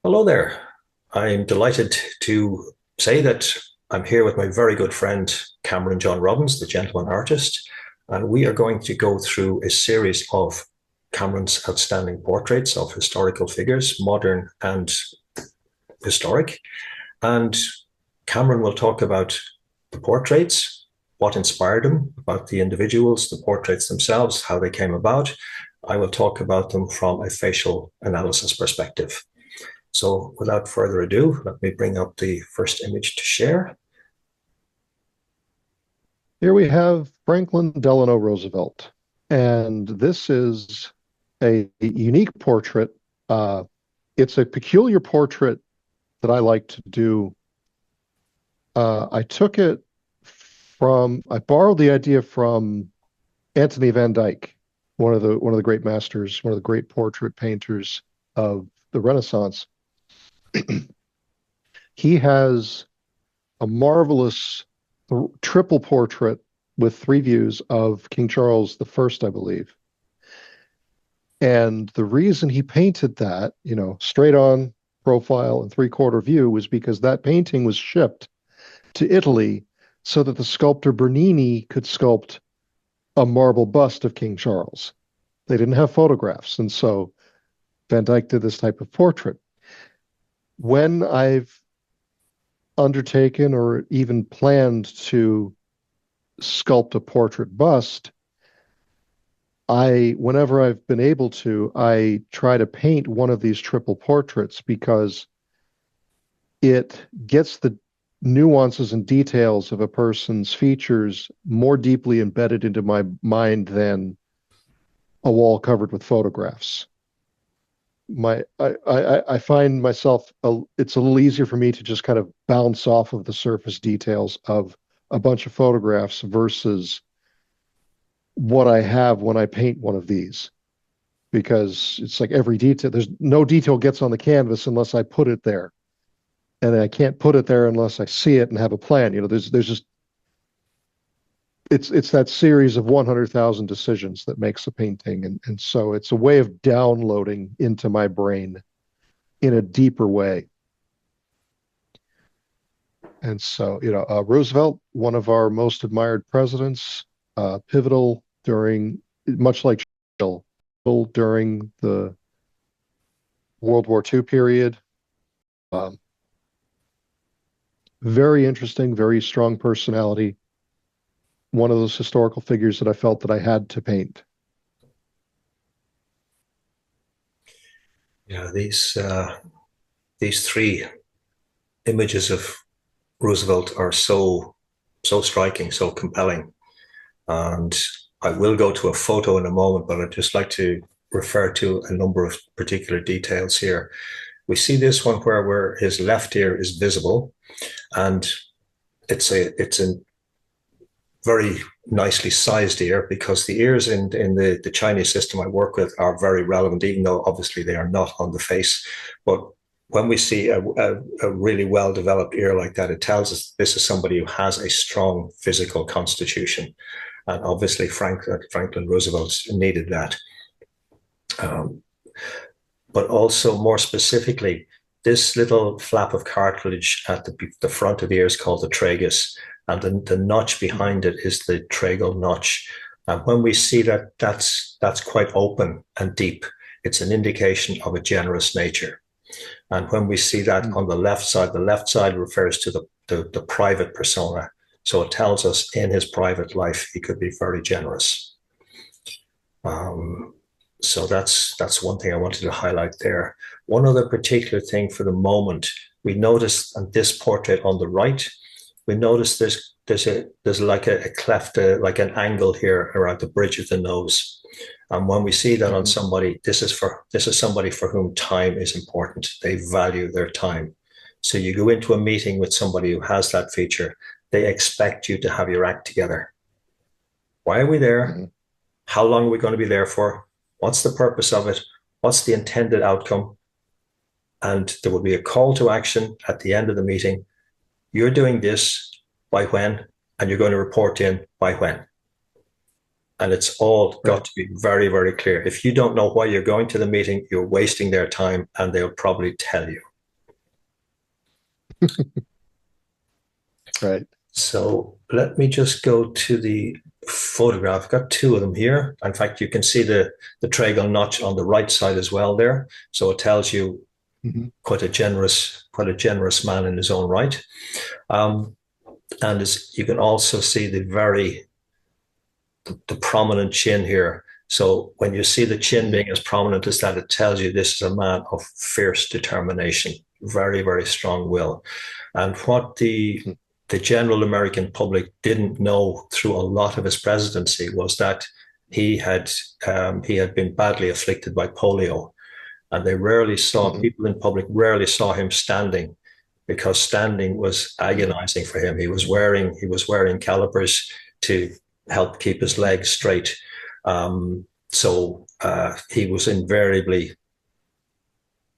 Hello there. I'm delighted to say that I'm here with my very good friend, Cameron John Robbins, the gentleman artist, and we are going to go through a series of Cameron's outstanding portraits of historical figures, modern and historic. And Cameron will talk about the portraits, what inspired them, about the individuals, the portraits themselves, how they came about. I will talk about them from a facial analysis perspective. So without further ado, let me bring up the first image to share. Here we have Franklin Delano Roosevelt, and this is a unique portrait. It's a peculiar portrait that I like to do. I borrowed the idea from Antony van Dyck, one of the great masters, one of the great portrait painters of the Renaissance. He has a marvelous triple portrait with three views of King Charles I, I believe. And the reason he painted that, straight on profile and three-quarter view, was because that painting was shipped to Italy so that the sculptor Bernini could sculpt a marble bust of King Charles. They didn't have photographs, and so Van Dyck did this type of portrait. When I've undertaken or even planned to sculpt a portrait bust, whenever I've been able to, I try to paint one of these triple portraits because it gets the nuances and details of a person's features more deeply embedded into my mind than a wall covered with photographs. I find myself, it's a little easier for me to just kind of bounce off of the surface details of a bunch of photographs versus what I have when I paint one of these, because it's like every detail, there's no detail gets on the canvas unless I put it there, and I can't put it there unless I see it and have a plan. There's just it's that series of 100,000 decisions that makes a painting. And so it's a way of downloading into my brain in a deeper way. And so, Roosevelt, one of our most admired presidents, pivotal during, much like Churchill, during the World War II period. Very interesting, very strong personality. One of those historical figures that I felt that I had to paint. Yeah, these three images of Roosevelt are so striking, so compelling. And I will go to a photo in a moment, but I'd just like to refer to a number of particular details here. We see this one where his left ear is visible, and it's a very nicely sized ear, because the ears in the Chinese system I work with are very relevant, even though obviously they are not on the face. But when we see a really well-developed ear like that, it tells us this is somebody who has a strong physical constitution. And obviously Franklin Roosevelt needed that. But also more specifically, this little flap of cartilage at the front of the ear is called the tragus, and the notch behind it is the tragal notch. And when we see that, that's quite open and deep. It's an indication of a generous nature. And when we see that on the left side refers to the private persona. So it tells us in his private life he could be very generous. So that's one thing I wanted to highlight there. One other particular thing for the moment, we noticed on this portrait on the right, we notice there's like a cleft, like an angle here around the bridge of the nose. And when we see that on somebody, this is somebody for whom time is important. They value their time. So you go into a meeting with somebody who has that feature, they expect you to have your act together. Why are we there? How long are we going to be there for? What's the purpose of it? What's the intended outcome? And there will be a call to action at the end of the meeting. You're doing this by when, and you're going to report in by when. And it's all got Right. to be very, very clear. If you don't know why you're going to the meeting, you're wasting their time, and they'll probably tell you. Right. So let me just go to the photograph. I've got two of them here. In fact, you can see the triangle notch on the right side as well there. So it tells you Mm-hmm. quite a generous man in his own right. Um, and as you can also see the prominent chin here. So when you see the chin being as prominent as that, it tells you this is a man of fierce determination, very, very strong will. And what the general American public didn't know through a lot of his presidency was that he had been badly afflicted by polio, and they rarely saw Mm-hmm. people in public rarely saw him standing because standing was agonizing for him. He was wearing calipers to help keep his legs straight. So he was invariably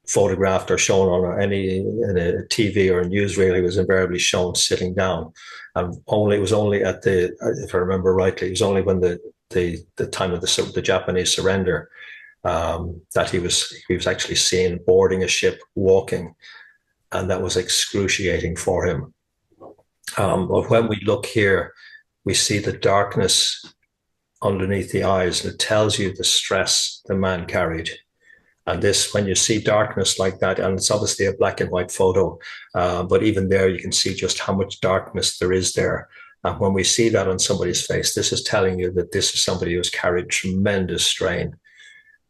photographed or shown on any in a TV or a newsreel. He was invariably shown sitting down, and only it was only at the, if I remember rightly, it was only when the time of the Japanese surrender that he was actually seen boarding a ship, walking, and that was excruciating for him. But when we look here, we see the darkness underneath the eyes, and it tells you the stress the man carried. And this, when you see darkness like that, and it's obviously a black and white photo, but even there, you can see just how much darkness there is there. And when we see that on somebody's face, this is telling you that this is somebody who's carried tremendous strain,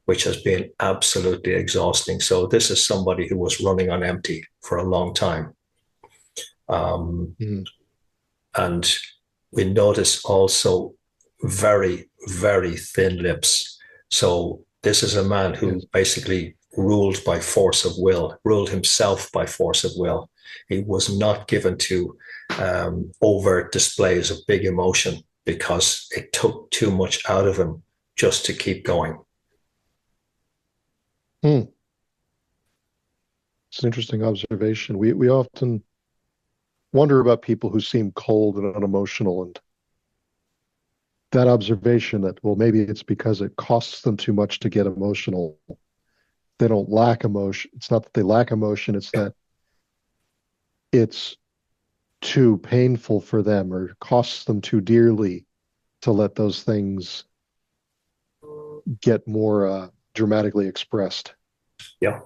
which has been absolutely exhausting. So this is somebody who was running on empty for a long time. Um, Mm-hmm. and we notice also very, very thin lips. So this is a man who Yes. basically ruled by force of will, ruled himself by force of will. He was not given to overt displays of big emotion because it took too much out of him just to keep going. Hmm. It's an interesting observation. We often wonder about people who seem cold and unemotional, and that observation that, well, maybe it's because it costs them too much to get emotional. They don't lack emotion. It's not that they lack emotion, it's that it's too painful for them or costs them too dearly to let those things get more dramatically expressed. Yeah,